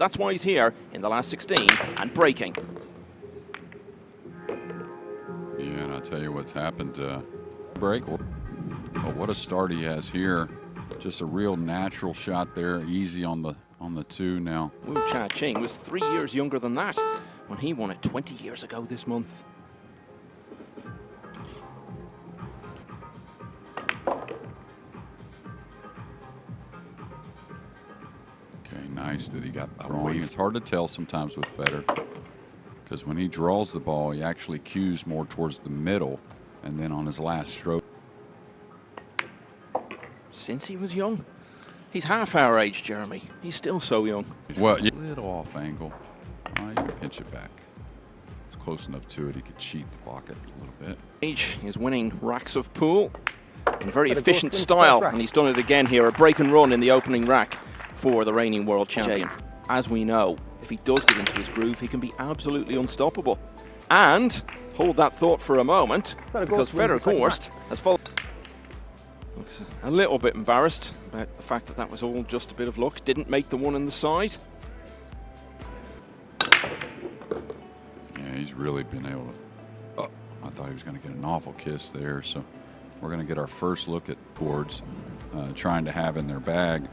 That's why he's here in the last 16 and breaking. Yeah, and I'll tell you what's happened. Break. Oh, what a start he has here. Just a real natural shot there, easy on the two now. Wu Cha-Ching was 3 years younger than that when he won it 20 years ago this month. Okay, nice that he got wrong. It's hard to tell sometimes with Fedor, because when he draws the ball, he actually cues more towards the middle, and then on his last stroke. Since he was young. He's half our age, Jeremy. He's still so young. Well, a little off angle. Oh, you can pinch it back. It's close enough to it, he could cheat the pocket a little bit. Age is winning racks of pool in a very efficient style, and he's done it again here. A break and run in the opening rack for the reigning world champion. As we know, if he does get into his groove, he can be absolutely unstoppable. And hold that thought for a moment, because Fedor Gorst has followed. Looks a little bit embarrassed about the fact that that was all just a bit of luck. Didn't make the one in the side. Yeah, he's really been able to. Oh, I thought he was going to get an awful kiss there. So we're going to get our first look at towards trying to have in their bag.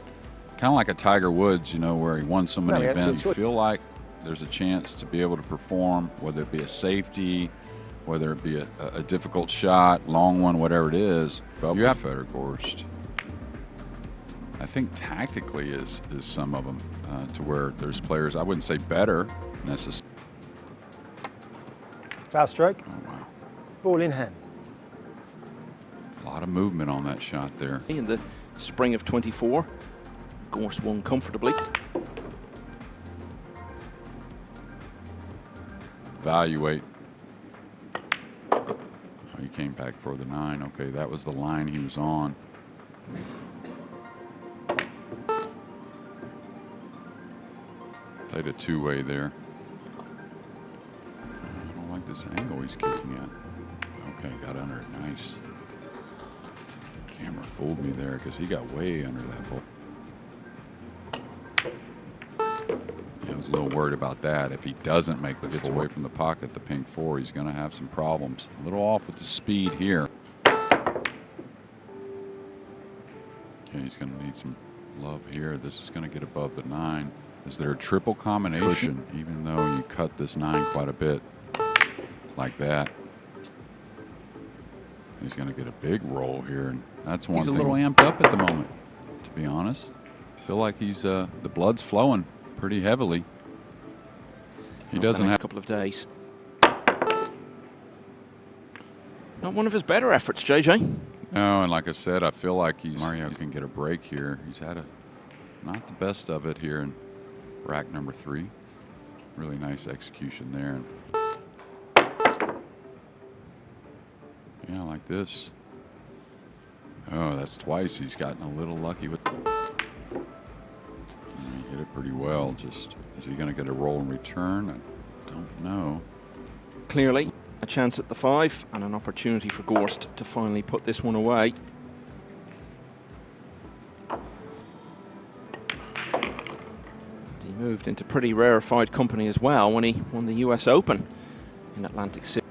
Kind of like a Tiger Woods, you know, where he won so many events. You feel like there's a chance to be able to perform, whether it be a safety, whether it be a difficult shot, long one, whatever it is. You have Fedor Gorst. I think tactically is some of them to where there's players, I wouldn't say better necessarily. Foul stroke. Oh, wow. Ball in hand. A lot of movement on that shot there. In the spring of 24, Gorst won comfortably. Evaluate. He came back for the 9. Okay, that was the line he was on. Played a two-way there. I don't like this angle he's kicking at. Okay, got under it. Nice. Camera fooled me there because he got way under that ball. I was a little worried about that. If he doesn't make the gets away from the pocket, the pink 4, he's going to have some problems. A little off with the speed here. Okay, he's going to need some love here. This is going to get above the 9. Is there a triple combination? Even though you cut this 9 quite a bit like that, he's going to get a big roll here, and that's one thing. He's a little amped up at the moment, to be honest. I feel like he's the blood's flowing pretty heavily. He doesn't have a couple of days. Not one of his better efforts, JJ. No, and like I said, I feel like Mario can get a break here. He's had not the best of it here in rack number 3. Really nice execution there. Yeah, like this. Oh, that's twice he's gotten a little lucky with. He hit it pretty well. Just, is he going to get a roll in return? I don't know. Clearly, a chance at the 5 and an opportunity for Gorst to finally put this one away. He moved into pretty rarefied company as well when he won the US Open in Atlantic City.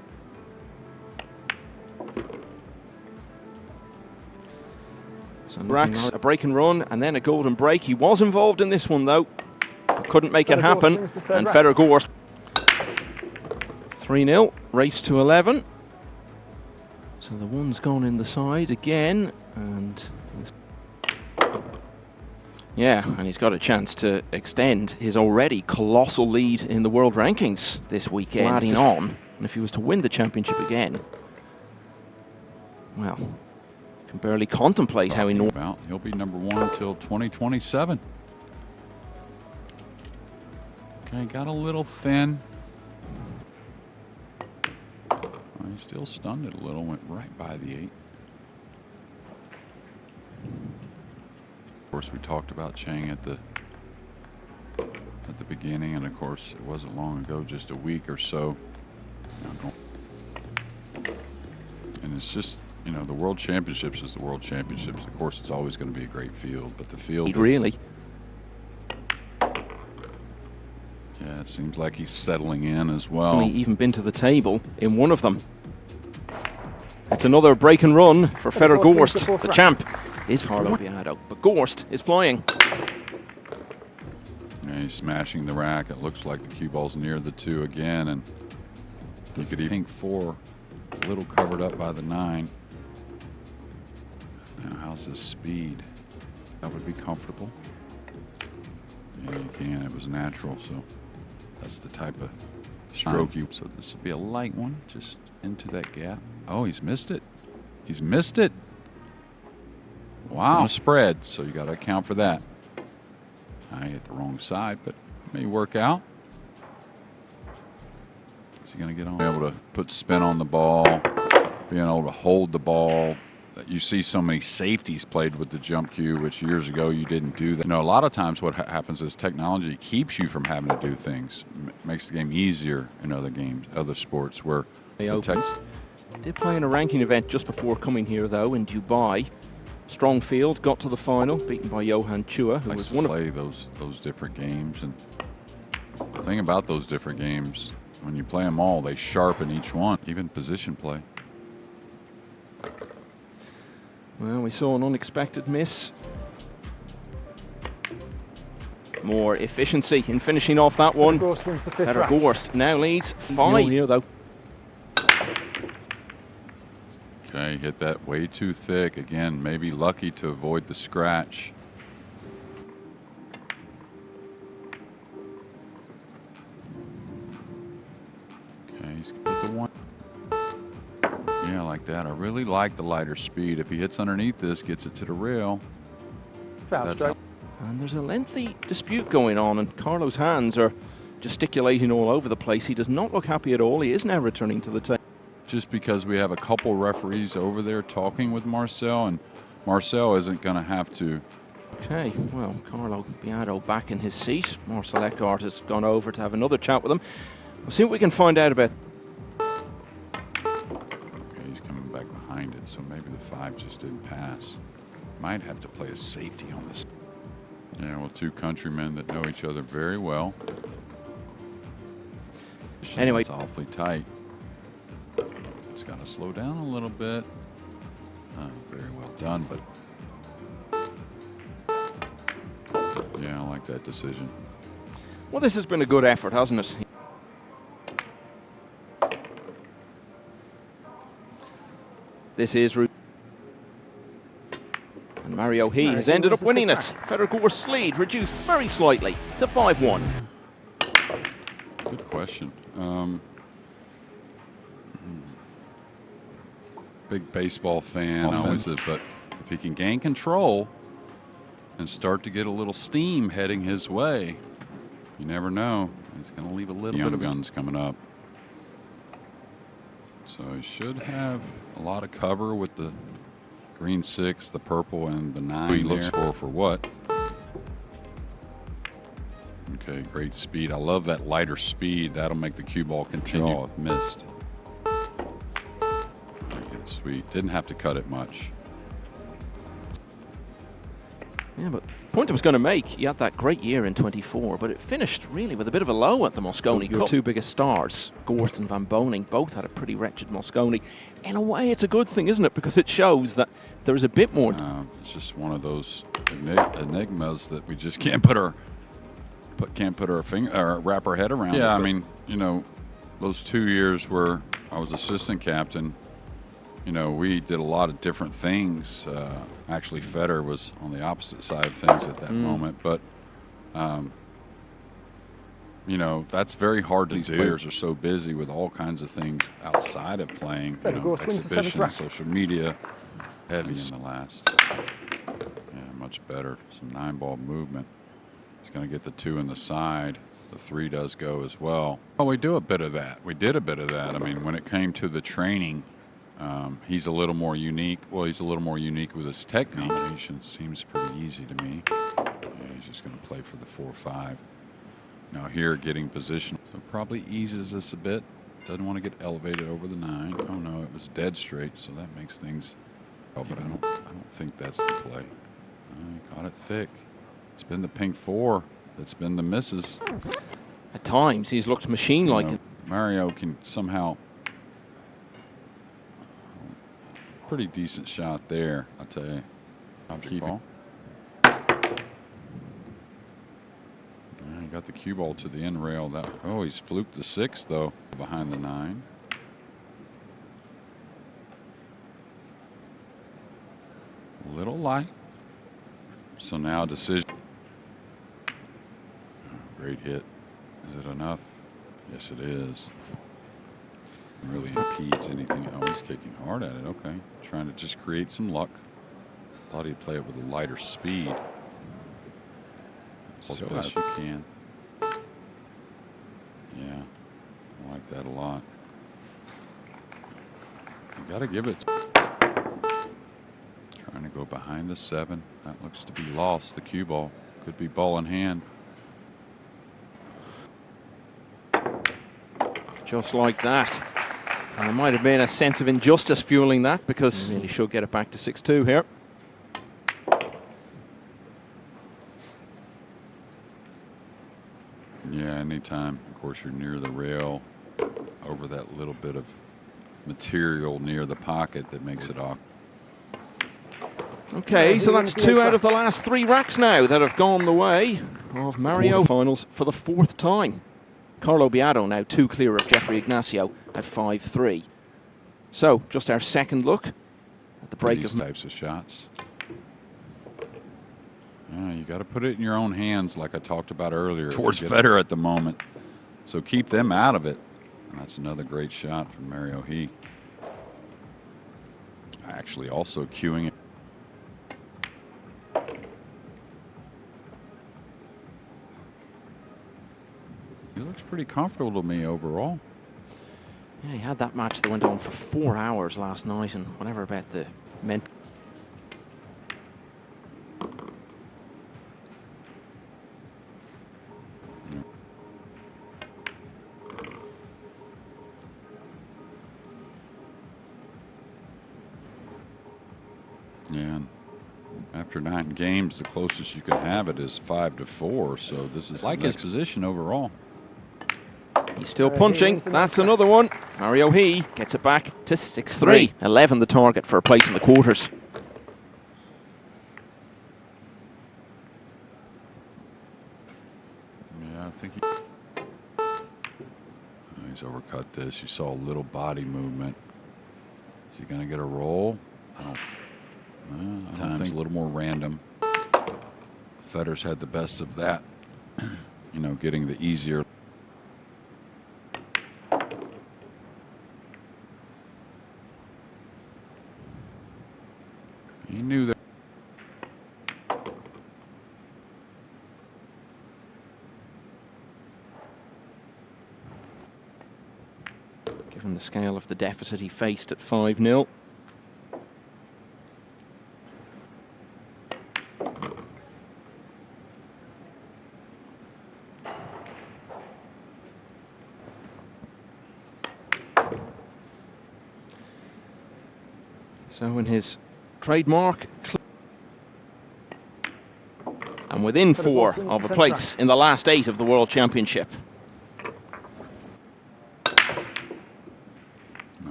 So racks, a break and run, and then a golden break. He was involved in this one though, but couldn't make it happen. And Fedor Gorst 3-0, race to 11. So the one's gone in the side again, and yeah, and he's got a chance to extend his already colossal lead in the world rankings this weekend. Adding on, and if he was to win the championship again, well, can barely contemplate how he he'll be number 1 until 2027. Okay, got a little thin. Well, he still stunned it a little, went right by the 8. Of course, we talked about Chang at the beginning, and of course, it wasn't long ago, just a week or so. And it's just, you know, the World Championships is the World Championships. Of course, it's always going to be a great field, but the field really. Yeah, it seems like he's settling in as well. Even been to the table in one of them. It's another break and run for Fedor Gorst. The champ is Carlo Biado, but Gorst is flying. Yeah, he's smashing the rack. It looks like the cue ball's near the 2 again, and you could even think 4, a little covered up by the 9. Now, how's his speed? That would be comfortable. Yeah, you can. It was natural, so that's the type of stroke you. So this will be a light one, just into that gap. Oh, he's missed it. He's missed it. Wow. Spread, so you got to account for that. I hit the wrong side, but it may work out. Is he going to get on? Be able to put spin on the ball, being able to hold the ball. You see so many safeties played with the jump cue, which years ago you didn't do that. You know, a lot of times what happens is technology keeps you from having to do things. Makes the game easier in other games, other sports where did play in a ranking event just before coming here, though, in Dubai. Strong field, got to the final, beaten by Johan Chua, who was one of those different games. And the thing about those different games, when you play them all, they sharpen each one, even position play. Well, we saw an unexpected miss. More efficiency in finishing off that one. Gorst wins the 5th Fedor rack. Gorst now leads 5 here, though. Okay, hit that way too thick. Again, maybe lucky to avoid the scratch. Okay, he's got the 1. Yeah, like that. I really like the lighter speed. If he hits underneath this, gets it to the rail. Foul stroke. And there's a lengthy dispute going on, and Carlo's hands are gesticulating all over the place. He does not look happy at all. He is now returning to the table. Just because we have a couple referees over there talking with Marcel, and Marcel isn't going to have to. Okay, well, Carlo Biado back in his seat. Marcel Eckhart has gone over to have another chat with him. We'll see what we can find out about. He's coming back behind it, so maybe the 5 just didn't pass. Might have to play a safety on this. Yeah, well, 2 countrymen that know each other very well. Anyway, it's awfully tight. Just got to slow down a little bit. Very well done, but yeah, I like that decision. Well, this has been a good effort, hasn't it? This is and Mario He has ended up winning it. Fedor Gorst's lead reduced very slightly to 5-1. Good question. Big baseball fan, offensive, but if he can gain control and start to get a little steam heading his way, you never know. He's going to leave a little bit of guns coming up. So he should have a lot of cover with the green 6, the purple, and the 9. He looks for what? Okay, great speed. I love that lighter speed. That'll make the cue ball continue. Oh, missed. Sweet. Didn't have to cut it much. Yeah, but the point I was going to make, he had that great year in 24, but it finished really with a bit of a low at the Mosconi Cup. Your 2 biggest stars, Gorst and Van Boning, both had a pretty wretched Mosconi. In a way, it's a good thing, isn't it? Because it shows that there is a bit more. It's just one of those enigmas that we just can't put our finger or wrap our head around. Yeah, I mean, you know, those 2 years where I was assistant captain, you know, we did a lot of different things. Actually, Fedor was on the opposite side of things at that moment. But, you know, that's very hard to do. These players are so busy with all kinds of things outside of playing. You know, exhibition, social media, heavy in the last. Yeah, much better. Some 9-ball movement. He's going to get the 2 in the side. The 3 does go as well. Oh, we do a bit of that. We did a bit of that. I mean, when it came to the training, he's a little more unique. Well, he's a little more unique with his tech combination. Seems pretty easy to me. Yeah, he's just going to play for the 4-5. Now here, getting position. So probably eases this a bit. Doesn't want to get elevated over the 9. Oh no, it was dead straight, so that makes things. Oh, but I don't think that's the play. Caught it thick. It's been the pink 4 that's been the misses. At times, he's looked machine-like. You know, Mario can somehow... Pretty decent shot there, I'll tell you. Object ball. He got the cue ball to the end rail. Oh, he's fluked the 6, though, behind the 9. A little light. So now decision. Oh, great hit. Is it enough? Yes, it is. Really impedes anything. Oh, he's kicking hard at it. Okay. Trying to just create some luck. Thought he'd play it with a lighter speed. Still as you can. Yeah, I like that a lot. You got to give it. Trying to go behind the 7. That looks to be lost. The cue ball could be ball in hand. Just like that. And there might have been a sense of injustice fueling that, because he should get it back to 6-2 here. Yeah, anytime, of course, you're near the rail, over that little bit of material near the pocket that makes it awkward. Okay, so that's 2 out of the last 3 racks now that have gone the way of Mario. Finals for the 4th time. Carlo Biado now 2 clear of Jeffrey Ignacio at 5-3. So, just our second look at the break These of types of shots. You got to put it in your own hands, like I talked about earlier. Towards Fedor at the moment. So keep them out of it. And that's another great shot from Mario He. Actually also cueing it. He looks pretty comfortable to me overall. Yeah, he had that match that went on for 4 hours last night, and whatever about the mental. Yeah, and after 9 games, the closest you can have it is 5-4. So this is like his position overall. He's still punching. That's another one. Mario He gets it back to 6-3. 11 the target for a place in the quarters. Yeah, I think he's overcut this. You saw a little body movement. Is he going to get a roll? I don't think. A little more random. Fedor's had the best of that. You know, getting the easier. He knew that. Given the scale of the deficit he faced at 5-0. So in his trademark, and within 4 of a place in the last 8 of the World Championship.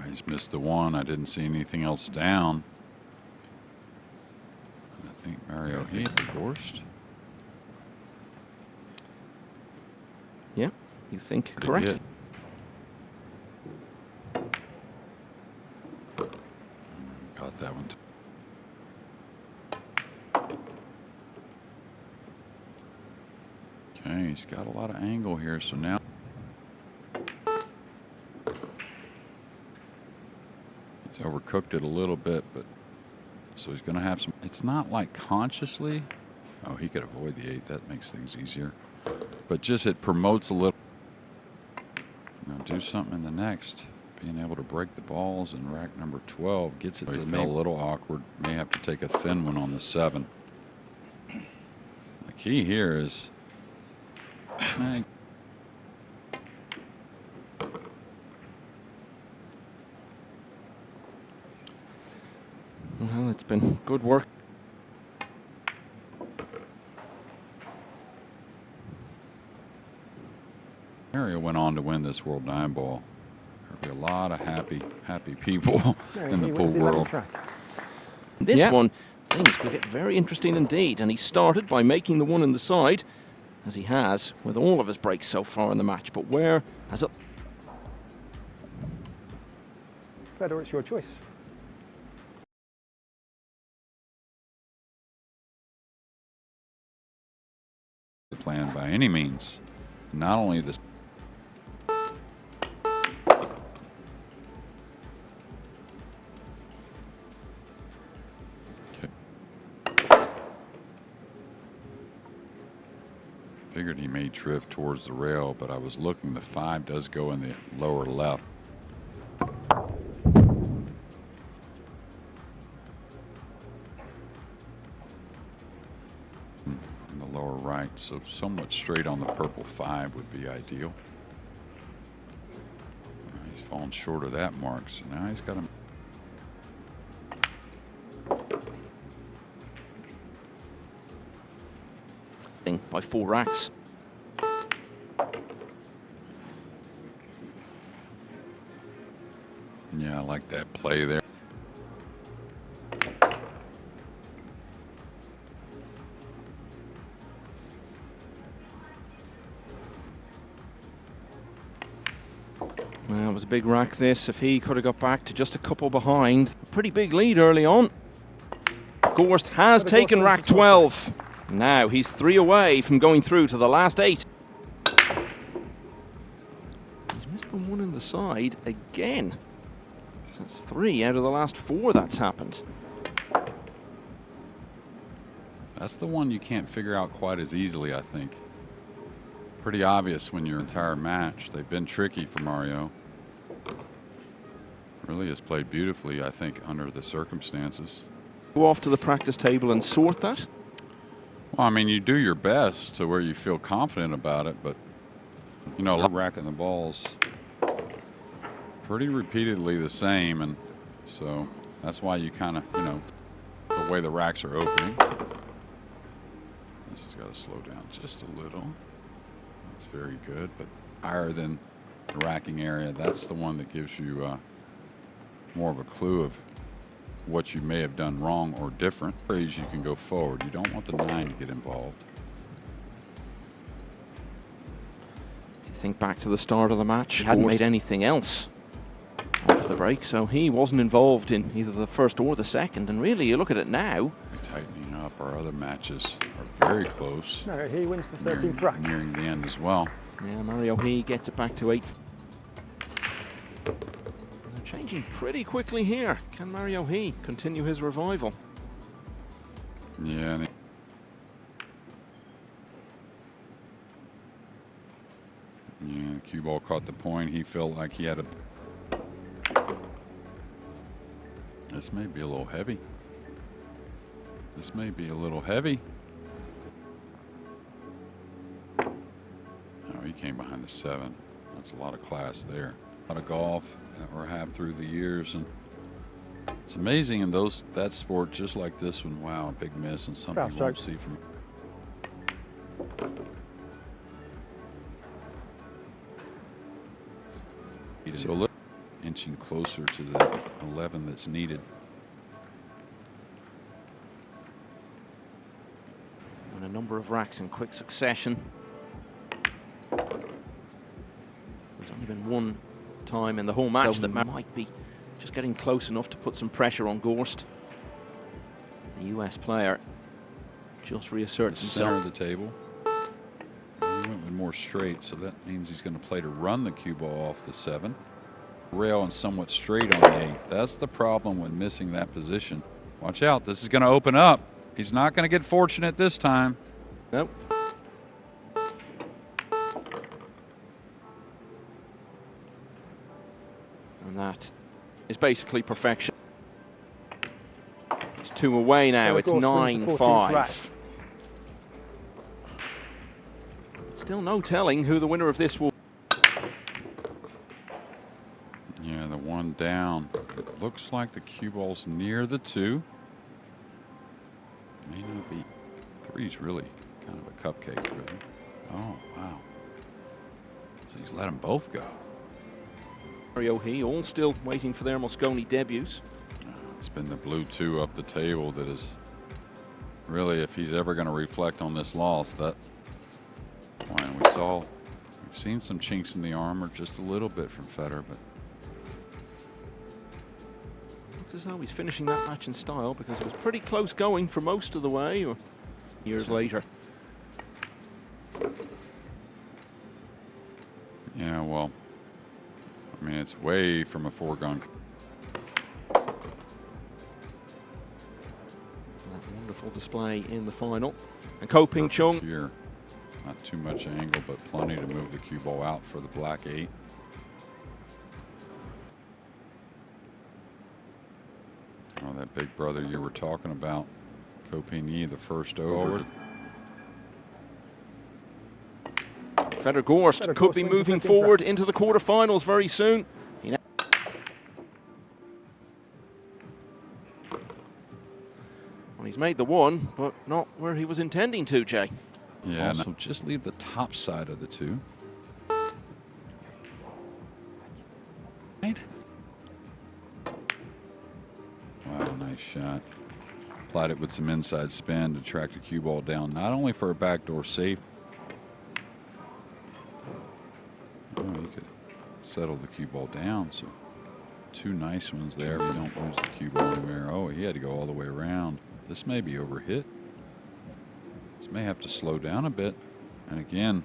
He's missed the 1. I didn't see anything else down. I think Mario hit Gorst. Yeah, you think correctly. Got that one. Okay, he's got a lot of angle here, so now he's overcooked it a little bit, but so he's going to have some. It's not like consciously. Oh, he could avoid the 8. That makes things easier. But just it promotes a little. Do something in the next. Being able to break the balls in rack number 12 gets it to feel a little awkward. May have to take a thin one on the 7. The key here is. Well, it's been good work. Mario went on to win this World 9 Ball. There'll be a lot of happy people in the pool world. This one, things could get very interesting indeed, and he started by making the one in the side, as he has with all of his breaks so far in the match. But where has it? Fedor, it's your choice. The plan by any means. Not only the figured he may drift towards the rail, but I was looking. The 5 does go in the lower left. In the lower right, so somewhat straight on the purple 5 would be ideal. He's fallen short of that mark, so now he's got him. By 4 racks. Yeah, I like that play there. Well, it was a big rack this. If he could have got back to just a couple behind. A pretty big lead early on. Gorst has taken rack 12. Now he's 3 away from going through to the last 8. He's missed the one in the side again. So that's 3 out of the last 4 that's happened. That's the one you can't figure out quite as easily, I think. Pretty obvious when your entire match. They've been tricky for Mario. Really has played beautifully, I think, under the circumstances. Go off to the practice table and sort that. Well, I mean, you do your best to where you feel confident about it, but, you know, racking the balls pretty repeatedly the same, and so that's why you kind of, you know, the way the racks are opening. This has got to slow down just a little. That's very good, but higher than the racking area, that's the one that gives you more of a clue of what you may have done wrong or different. You can go forward. You don't want the 9 to get involved. Do you think back to the start of the match? He hadn't made anything else off the break, so he wasn't involved in either the first or the second. And really, you look at it now. Tightening up. Our other matches are very close. No, he wins the 13th rack. Nearing the end as well. Yeah, Mario he gets it back to 8. Changing pretty quickly here. Can Mario he continue his revival? Yeah. The cue ball caught the point. He felt like he had a. This may be a little heavy. This may be a little heavy. Oh, he came behind the 7. That's a lot of class there. A lot of golf that we're had through the years, and it's amazing in that sport, just like this one. Wow, a big miss, and something you won't see from. So look, inching closer to that 11 that's needed. And a number of racks in quick succession. There's only been one time in the whole match that might be just getting close enough to put some pressure on Gorst. The US player just reasserts himself. Center of the table. He went with more straight, so that means he's going to play to run the cue ball off the 7. Rail and somewhat straight on the 8. That's the problem when missing that position. Watch out, this is going to open up. He's not going to get fortunate this time. Nope. And that is basically perfection. It's 2 away now. It's 9-5. Still no telling who the winner of this will. Yeah, the 1 down. It looks like the cue ball's near the 2. May not be. 3's really kind of a cupcake, really. Oh, wow. He's let them both go. Mario He all still waiting for their Mosconi debuts. It's been the blue 2 up the table that is really, if he's ever going to reflect on this loss, that. And we've seen some chinks in the armor just a little bit from Fedor, but looks as though he's finishing that match in style, because it was pretty close going for most of the way, or years later. Yeah, well, I mean, it's way from a foregone. That wonderful display in the final. And Ko Ping Chung. Here. Not too much angle, but plenty to move the cue ball out for the black 8. Oh, that big brother you were talking about, Ko Ping Yi, the first over. Fedor Gorst could be moving forward into the quarterfinals very soon. Well, he's made the one, but not where he was intending to, Jay. Yeah, so just leave the top side of the 2. Wow, nice shot. Applied it with some inside spin to track the cue ball down, not only for a backdoor safe. Oh, you could settle the cue ball down. So 2 nice ones there. You don't lose the cue ball anywhere. Oh, he had to go all the way around. This may be overhit. This may have to slow down a bit. And again,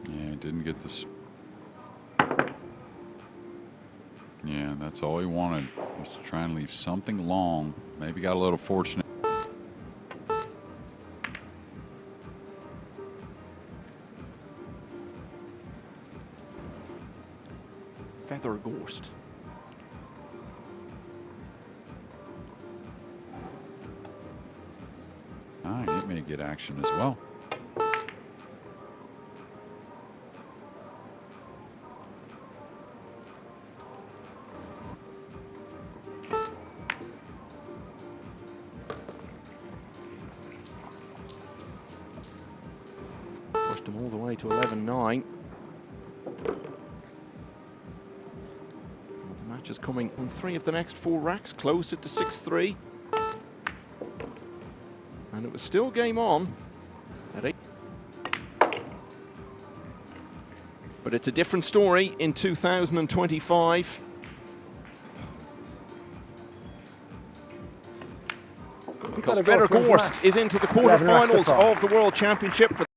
yeah, didn't get this. Yeah, that's all he wanted, was to try and leave something long. Maybe got a little fortunate. Fedor Gorst. It may get action as well. Pushed him all the way to 11-9. The match is coming on 3 of the next 4 racks, closed it to 6-3. And it was still game on at 8. But it's a different story in 2025. Because Fedor Gorst is into the quarterfinals of the World Championship.